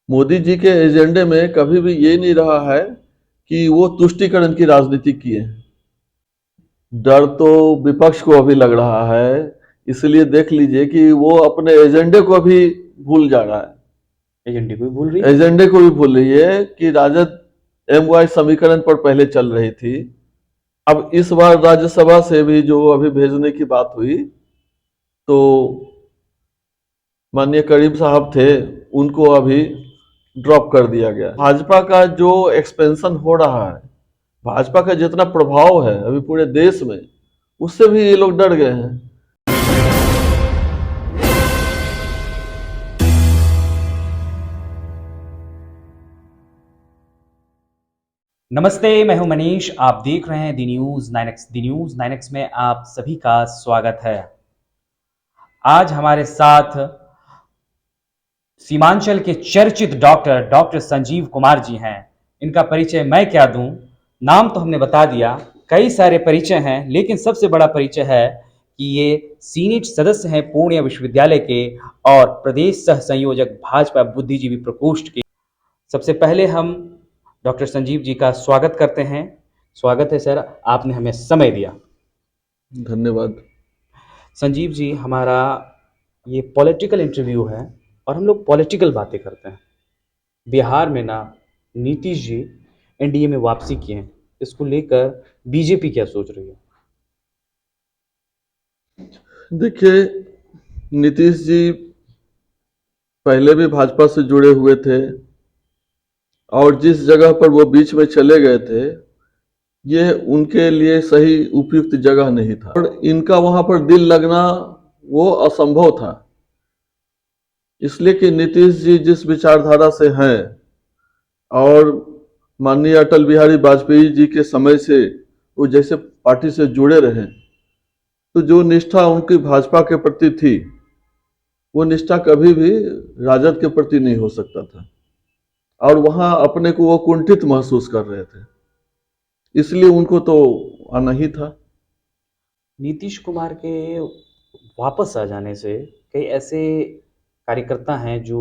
मोदी जी के एजेंडे में कभी भी ये नहीं रहा है कि वो तुष्टीकरण की राजनीति किए। डर तो विपक्ष को अभी लग रहा है, इसलिए देख लीजिए कि वो अपने एजेंडे को भी भूल जा रहा है। एजेंडे को भी भूल रही है। एजेंडे को भी भूल रही है कि राजद MY समीकरण पर पहले चल रही थी। अब इस बार राज्यसभा से भी जो अभी भेजने की बात हुई, तो माननीय करीम साहब थे, उनको अभी ड्रॉप कर दिया गया। भाजपा का जो एक्सपेंशन हो रहा है, भाजपा का जितना प्रभाव है अभी पूरे देश में, उससे भी ये लोग डर गए हैं। नमस्ते, मैं हूं मनीष। आप देख रहे हैं दी न्यूज 9X। दी न्यूज 9X में आप सभी का स्वागत है। आज हमारे साथ सीमांचल के चर्चित डॉक्टर संजीव कुमार जी हैं। इनका परिचय मैं क्या दूं, नाम तो हमने बता दिया, कई सारे परिचय हैं, लेकिन सबसे बड़ा परिचय है कि ये सीनेट सदस्य हैं पूर्णिया विश्वविद्यालय के और प्रदेश सह संयोजक भाजपा बुद्धिजीवी प्रकोष्ठ के। सबसे पहले हम डॉक्टर संजीव जी का स्वागत करते हैं। स्वागत है सर, आपने हमें समय दिया। धन्यवाद। संजीव जी, हमारा ये पॉलिटिकल इंटरव्यू है और हम लोग पॉलिटिकल बातें करते हैं। बिहार में ना नीतीश जी NDA में वापसी किए हैं, इसको लेकर बीजेपी क्या सोच रही है? देखिए, नीतीश जी पहले भी भाजपा से जुड़े हुए थे और जिस जगह पर वो बीच में चले गए थे, ये उनके लिए सही उपयुक्त जगह नहीं था और इनका वहां पर दिल लगना वो असंभव था। इसलिए कि नीतीश जी जिस विचारधारा से हैं और माननीय अटल बिहारी वाजपेयी जी के समय से वो जैसे पार्टी से जुड़े रहे, तो जो निष्ठा उनकी भाजपा के प्रति थी, वो निष्ठा कभी भी राजद के प्रति नहीं हो सकता था और वहां अपने को वो कुंठित महसूस कर रहे थे, इसलिए उनको तो आना ही था। नीतीश कुमार के वापस आ जाने से कई ऐसे कार्यकर्ता हैं जो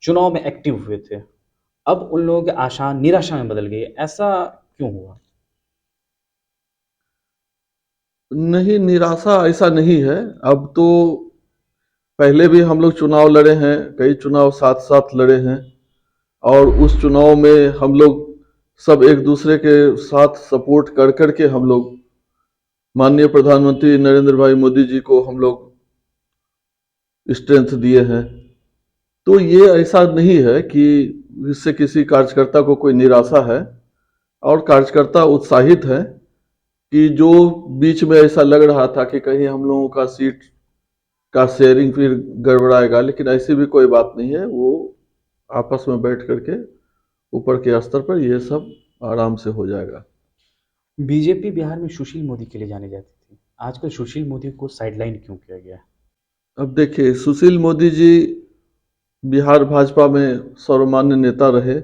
चुनाव में एक्टिव हुए थे, अब उन लोगों की आशा निराशा में बदल गई। ऐसा क्यों हुआ? नहीं, निराशा ऐसा नहीं है। अब तो पहले भी हम लोग चुनाव लड़े हैं, कई चुनाव साथ साथ लड़े हैं और उस चुनाव में हम लोग सब एक दूसरे के साथ सपोर्ट कर करके हम लोग माननीय प्रधानमंत्री नरेंद्र भाई मोदी जी को हम लोग स्ट्रेंथ दिए हैं। तो ये ऐसा नहीं है कि इससे किसी कार्यकर्ता को कोई निराशा है और कार्यकर्ता उत्साहित है कि जो बीच में ऐसा लग रहा था कि कहीं हम लोगों का सीट का शेयरिंग फिर गड़बड़ाएगा, लेकिन ऐसी भी कोई बात नहीं है। वो आपस में बैठ करके ऊपर के स्तर पर ये सब आराम से हो जाएगा। बीजेपी बिहार में सुशील मोदी के लिए जानी जाती थी, आजकल सुशील मोदी को साइडलाइन क्यों किया गया है? अब देखिए, सुशील मोदी जी बिहार भाजपा में सर्वमान्य नेता रहे,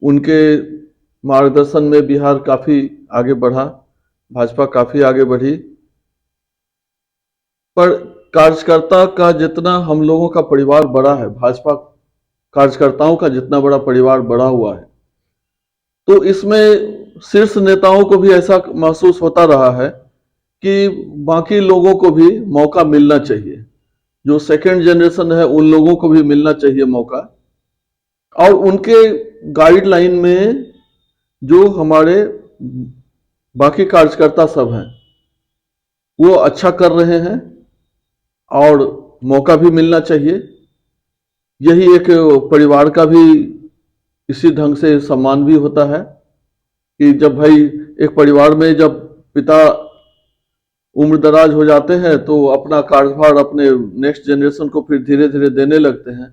उनके मार्गदर्शन में बिहार काफी आगे बढ़ा, भाजपा काफी आगे बढ़ी। पर कार्यकर्ता का जितना हम लोगों का परिवार बड़ा है, भाजपा कार्यकर्ताओं का जितना बड़ा परिवार बड़ा हुआ है, तो इसमें शीर्ष नेताओं को भी ऐसा महसूस होता रहा है कि बाकी लोगों को भी मौका मिलना चाहिए, जो सेकंड जनरेशन है उन लोगों को भी मिलना चाहिए मौका। और उनके गाइडलाइन में जो हमारे बाकी कार्यकर्ता सब हैं वो अच्छा कर रहे हैं और मौका भी मिलना चाहिए। यही एक परिवार का भी इसी ढंग से सम्मान भी होता है कि जब भाई एक परिवार में जब पिता उम्र दराज हो जाते हैं तो अपना कार्यभार अपने नेक्स्ट जनरेशन को फिर धीरे धीरे देने लगते हैं।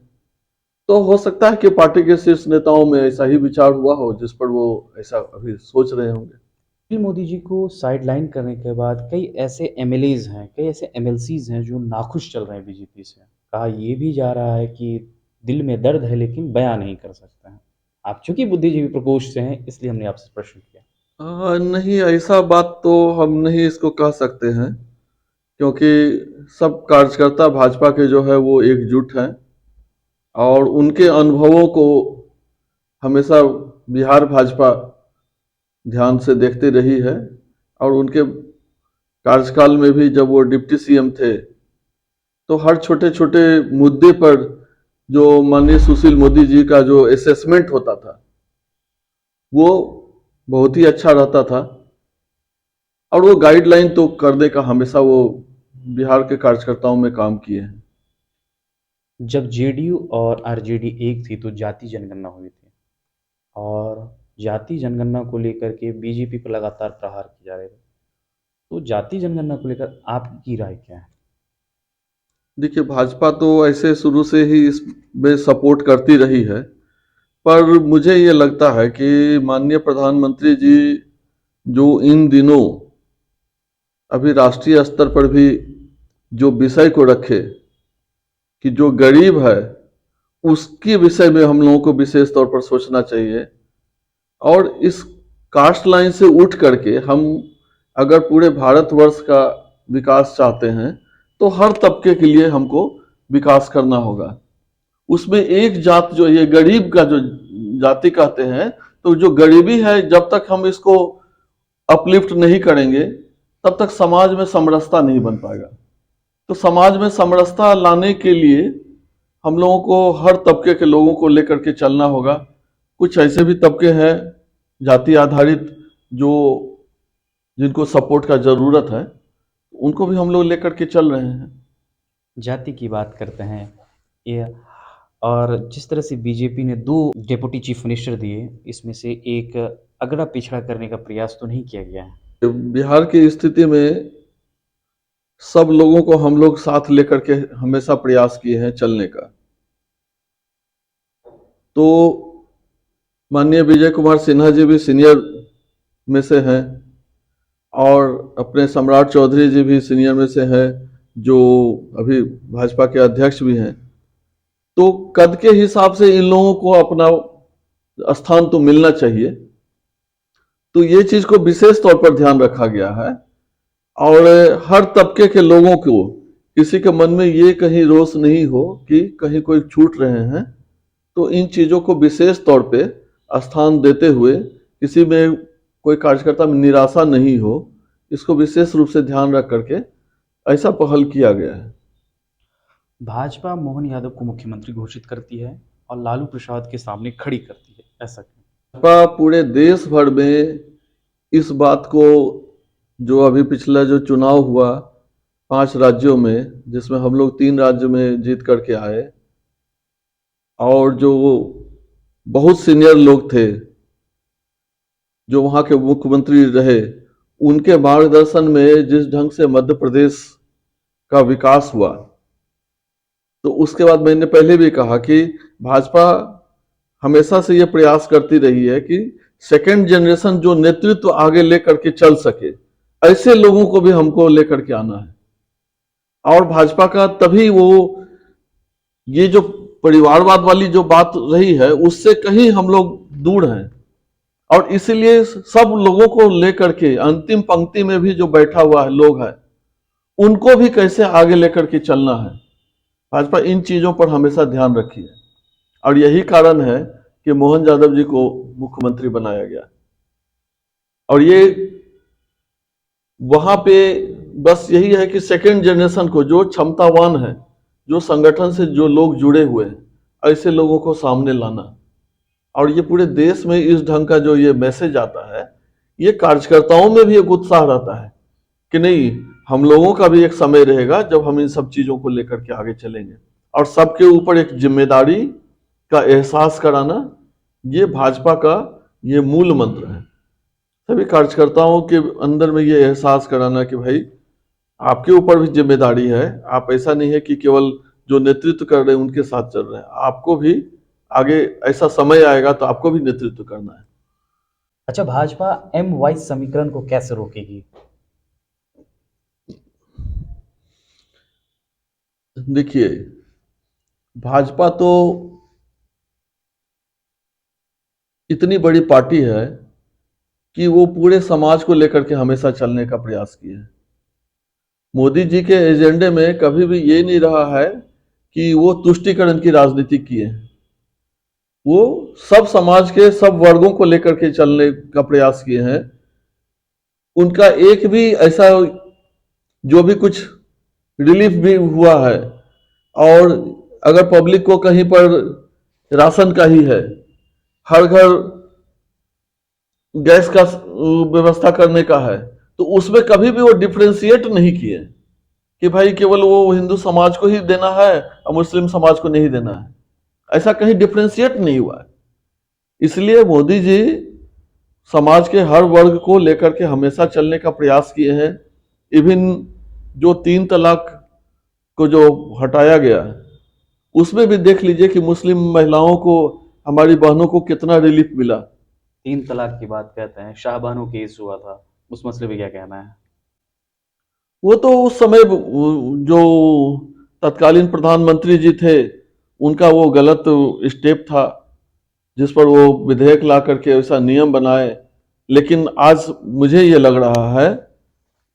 तो हो सकता है कि पार्टी के शीर्ष नेताओं में ऐसा ही विचार हुआ हो जिस पर वो ऐसा अभी सोच रहे होंगे। सुशील मोदी जी को साइडलाइन करने के बाद कई ऐसे MLAs हैं, कई ऐसे MLCs हैं जो नाखुश चल रहे हैं बीजेपी से। कहा ये भी जा रहा है कि दिल में दर्द है लेकिन बयां नहीं कर सकते हैं। आप चूंकि बुद्धिजीवी प्रकोष्ठ से हैं, इसलिए हमने आपसे प्रश्न किया। नहीं, ऐसा बात तो हम नहीं इसको कह सकते हैं, क्योंकि सब कार्यकर्ता भाजपा के जो है वो एकजुट हैं और उनके अनुभवों को हमेशा बिहार भाजपा ध्यान से देखती रही है। और उनके कार्यकाल में भी जब वो डिप्टी सीएम थे तो हर छोटे छोटे मुद्दे पर जो माननीय सुशील मोदी जी का जो असेसमेंट होता था वो बहुत ही अच्छा रहता था। और वो गाइडलाइन तो करने का हमेशा वो बिहार के कार्यकर्ताओं में काम किए हैं। जब जेडीयू और आरजेडी एक थी तो जाति जनगणना हुई थी और जाति जनगणना को लेकर के बीजेपी पर लगातार प्रहार किए जा रहे थे। तो जाति जनगणना को लेकर आपकी राय क्या है? देखिए, भाजपा तो ऐसे शुरू से ही इसमें सपोर्ट करती रही है, पर मुझे ये लगता है कि माननीय प्रधानमंत्री जी जो इन दिनों अभी राष्ट्रीय स्तर पर भी जो विषय को रखे कि जो गरीब है उसके विषय में हम लोगों को विशेष तौर पर सोचना चाहिए। और इस कास्ट लाइन से उठ करके हम अगर पूरे भारतवर्ष का विकास चाहते हैं तो हर तबके के लिए हमको विकास करना होगा। उसमें एक जात जो ये गरीब का जो जाति कहते हैं, तो जो गरीबी है जब तक हम इसको अपलिफ्ट नहीं करेंगे तब तक समाज में समरसता नहीं बन पाएगा। तो समाज में समरसता लाने के लिए हम लोगों को हर तबके के लोगों को लेकर के चलना होगा। कुछ ऐसे भी तबके हैं जाति आधारित जो जिनको सपोर्ट का जरूरत है, उनको भी हम लोग लेकर के चल रहे हैं। जाति की बात करते हैं ये, और जिस तरह से बीजेपी ने 2 डेप्यूटी चीफ मिनिस्टर दिए, इसमें से एक अगड़ा पिछड़ा करने का प्रयास तो नहीं किया गया है। बिहार की स्थिति में सब लोगों को हम लोग साथ लेकर के हमेशा प्रयास किए हैं चलने का। तो माननीय विजय कुमार सिन्हा जी भी सीनियर में से हैं और अपने सम्राट चौधरी जी भी सीनियर में से हैं जो अभी भाजपा के अध्यक्ष भी हैं। तो कद के हिसाब से इन लोगों को अपना स्थान तो मिलना चाहिए। तो ये चीज को विशेष तौर पर ध्यान रखा गया है और हर तबके के लोगों को किसी के मन में ये कहीं रोष नहीं हो कि कहीं कोई छूट रहे हैं। तो इन चीजों को विशेष तौर पे स्थान देते हुए किसी में कोई कार्यकर्ता में निराशा नहीं हो, इसको विशेष रूप से ध्यान रख करके ऐसा पहल किया गया है। भाजपा मोहन यादव को मुख्यमंत्री घोषित करती है और लालू प्रसाद के सामने खड़ी करती है, ऐसा क्यों? भाजपा पूरे देश भर में इस बात को, जो अभी पिछला जो चुनाव हुआ 5 राज्यों में जिसमें हम लोग 3 राज्य में जीत करके आए और जो बहुत सीनियर लोग थे जो वहां के मुख्यमंत्री रहे, उनके मार्गदर्शन में जिस ढंग से मध्य प्रदेश का विकास हुआ, तो उसके बाद मैंने पहले भी कहा कि भाजपा हमेशा से यह प्रयास करती रही है कि सेकेंड जनरेशन जो नेतृत्व आगे लेकर के चल सके, ऐसे लोगों को भी हमको लेकर के आना है। और भाजपा का तभी वो ये जो परिवारवाद वाली जो बात रही है उससे कहीं हम लोग दूर हैं और इसीलिए सब लोगों को लेकर के अंतिम पंक्ति में भी जो बैठा हुआ है लोग हैं उनको भी कैसे आगे लेकर के चलना है। भाजपा इन चीजों पर हमेशा ध्यान रखी है और यही कारण है कि मोहन यादव जी को मुख्यमंत्री बनाया गया। और ये वहां पे बस यही है कि सेकेंड जनरेशन को, जो क्षमतावान है, जो संगठन से जो लोग जुड़े हुए हैं, ऐसे लोगों को सामने लाना। और ये पूरे देश में इस ढंग का जो ये मैसेज आता है, ये कार्यकर्ताओं में भी एक उत्साह रहता है कि नहीं, हम लोगों का भी एक समय रहेगा जब हम इन सब चीजों को लेकर के आगे चलेंगे। और सबके ऊपर एक जिम्मेदारी का एहसास कराना, ये भाजपा का ये मूल मंत्र है। सभी कार्यकर्ताओं के अंदर में ये एहसास कराना कि भाई आपके ऊपर भी जिम्मेदारी है। आप ऐसा नहीं है कि केवल जो नेतृत्व कर रहे हैं उनके साथ चल रहे हैं, आपको भी आगे ऐसा समय आएगा तो आपको भी नेतृत्व करना है। अच्छा, भाजपा एम वाई समीकरण को कैसे रोकेगी? देखिए, भाजपा तो इतनी बड़ी पार्टी है कि वो पूरे समाज को लेकर के हमेशा चलने का प्रयास किए है। मोदी जी के एजेंडे में कभी भी ये नहीं रहा है कि वो तुष्टीकरण की राजनीति किए हैं। वो सब समाज के सब वर्गों को लेकर के चलने का प्रयास किए हैं। उनका एक भी ऐसा जो भी कुछ रिलीफ भी हुआ है, और अगर पब्लिक को कहीं पर राशन का ही है, हर घर गैस का व्यवस्था करने का है, तो उसमें कभी भी वो डिफ्रेंशिएट नहीं किए कि भाई केवल वो हिंदू समाज को ही देना है और मुस्लिम समाज को नहीं देना है। ऐसा कहीं डिफ्रेंशिएट नहीं हुआ है। इसलिए मोदी जी समाज के हर वर्ग को लेकर के हमेशा चलने का प्रयास किए हैं। इवन जो 3 तलाक को जो हटाया गया है, उसमें भी देख लीजिए कि मुस्लिम महिलाओं को, हमारी बहनों को कितना रिलीफ मिला। 3 तलाक की बात कहते हैं, शाहबानो केस हुआ था, उस मसले पे क्या कहना है? वो तो उस समय जो तत्कालीन प्रधानमंत्री जी थे, उनका वो गलत स्टेप था, जिस पर वो विधेयक ला करके ऐसा नियम बनाए। लेकिन आज मुझे ये लग रहा है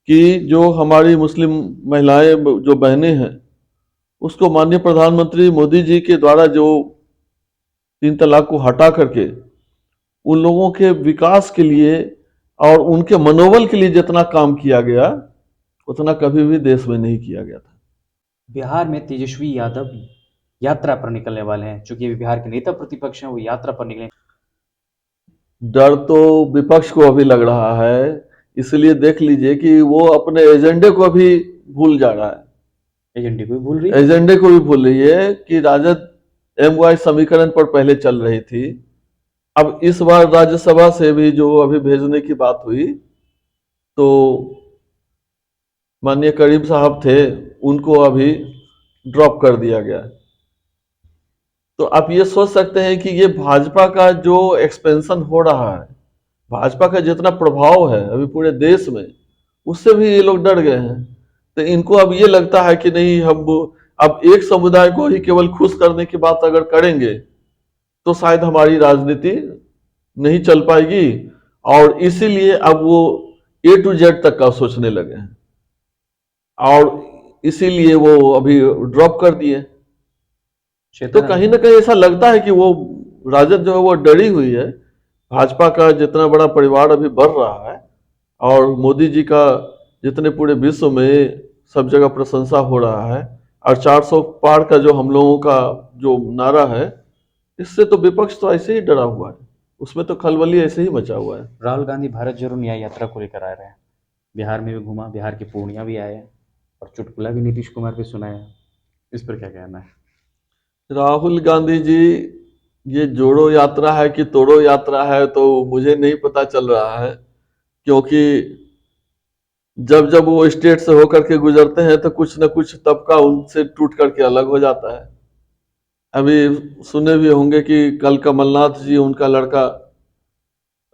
कि जो हमारी मुस्लिम महिलाएं, जो बहनें हैं, उसको माननीय प्रधानमंत्री मोदी जी के द्वारा जो 3 तलाक को हटा करके उन लोगों के विकास के लिए और उनके मनोबल के लिए जितना काम किया गया, उतना कभी भी देश में नहीं किया गया था। बिहार में तेजस्वी यादव यात्रा पर निकलने वाले हैं, चूंकि अभी बिहार के नेता प्रतिपक्ष हैं, वो यात्रा पर निकले। डर तो विपक्ष को अभी लग रहा है, इसलिए देख लीजिए कि वो अपने एजेंडे को भी भूल जा रहा है। एजेंडे को भी भूल रही है। एजेंडे को भी भूल रही है कि राजद MY समीकरण पर पहले चल रही थी। अब इस बार राज्यसभा से भी जो अभी भेजने की बात हुई, तो माननीय करीम साहब थे, उनको अभी ड्रॉप कर दिया गया। तो आप ये सोच सकते हैं कि ये भाजपा का जो एक्सपेंशन हो रहा है, भाजपा का जितना प्रभाव है अभी पूरे देश में, उससे भी ये लोग डर गए हैं। तो इनको अब ये लगता है कि नहीं, हम अब एक समुदाय को ही केवल खुश करने की बात अगर करेंगे तो शायद हमारी राजनीति नहीं चल पाएगी, और इसीलिए अब वो A to Z तक का सोचने लगे हैं, और इसीलिए वो अभी ड्रॉप कर दिए। तो कहीं ना कहीं ऐसा लगता है कि वो राजद जो है वो डरी हुई है। भाजपा का जितना बड़ा परिवार अभी बढ़ रहा है, और मोदी जी का जितने पूरे विश्व में सब जगह प्रशंसा हो रहा है, और 400 पार का जो हम लोगों का जो नारा है, इससे तो विपक्ष तो ऐसे ही डरा हुआ है, उसमें तो खलबली ऐसे ही मचा हुआ है। राहुल गांधी भारत जोड़ो न्याय यात्रा को लेकर आ रहे हैं, बिहार में भी घूमा, बिहार के पूर्णिया भी आए हैं, और चुटकुला भी नीतीश कुमार पे सुनाया। इस पर क्या कहना है? राहुल गांधी जी, ये जोड़ो यात्रा है कि तोड़ो यात्रा है तो मुझे नहीं पता चल रहा है, क्योंकि जब जब वो स्टेट से होकर के गुजरते हैं तो कुछ न कुछ तबका उनसे टूट करके अलग हो जाता है। अभी सुने भी होंगे कि कल कमलनाथ जी, उनका लड़का,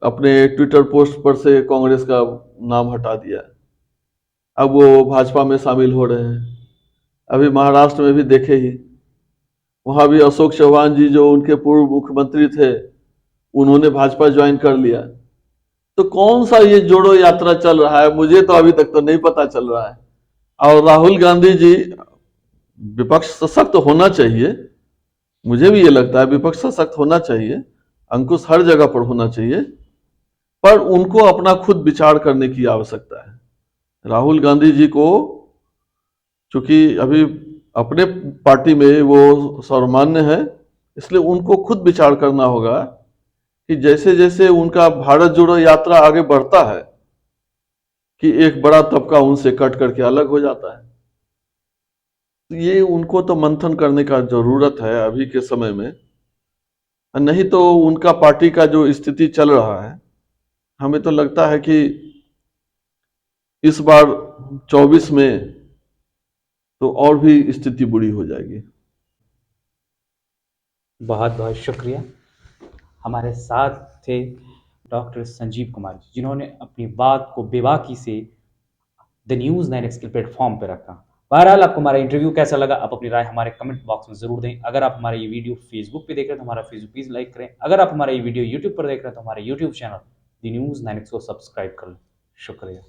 अपने ट्विटर पोस्ट पर से कांग्रेस का नाम हटा दिया, अब वो भाजपा में शामिल हो रहे हैं। अभी महाराष्ट्र में भी देखे ही, वहां भी अशोक चौहान जी जो उनके पूर्व मुख्यमंत्री थे, उन्होंने भाजपा ज्वाइन कर लिया। तो कौन सा ये जोड़ो यात्रा चल रहा है, मुझे तो अभी तक तो नहीं पता चल रहा है। और राहुल गांधी जी, विपक्ष सशक्त होना चाहिए, मुझे भी ये लगता है विपक्ष सशक्त होना चाहिए, अंकुश हर जगह पर होना चाहिए, पर उनको अपना खुद विचार करने की आवश्यकता है। राहुल गांधी जी को, चूंकि अभी अपने पार्टी में वो सर्वमान्य है, इसलिए उनको खुद विचार करना होगा कि जैसे जैसे उनका भारत जोड़ो यात्रा आगे बढ़ता है, कि एक बड़ा तबका उनसे कट करके अलग हो जाता है। तो ये उनको तो मंथन करने का जरूरत है अभी के समय में, नहीं तो उनका पार्टी का जो स्थिति चल रहा है, हमें तो लगता है कि इस बार 24 में तो और भी स्थिति बुरी हो जाएगी। बहुत बहुत शुक्रिया। हमारे साथ थे डॉक्टर संजीव कुमार जी, जिन्होंने अपनी बात को बेबाकी से द न्यूज़ 9X के प्लेटफॉर्म पर रखा। बहरहाल, आपको हमारा इंटरव्यू कैसा लगा, आप अपनी राय हमारे कमेंट बॉक्स में जरूर दें। अगर आप हमारा ये वीडियो फेसबुक पे देख रहे हैं तो हमारा फेसबुक पेज लाइक करें। अगर आप हमारा ये वीडियो यूट्यूब पर देख रहे हैं तो हमारे YouTube channel the news 9X को सब्सक्राइब कर लें। शुक्रिया।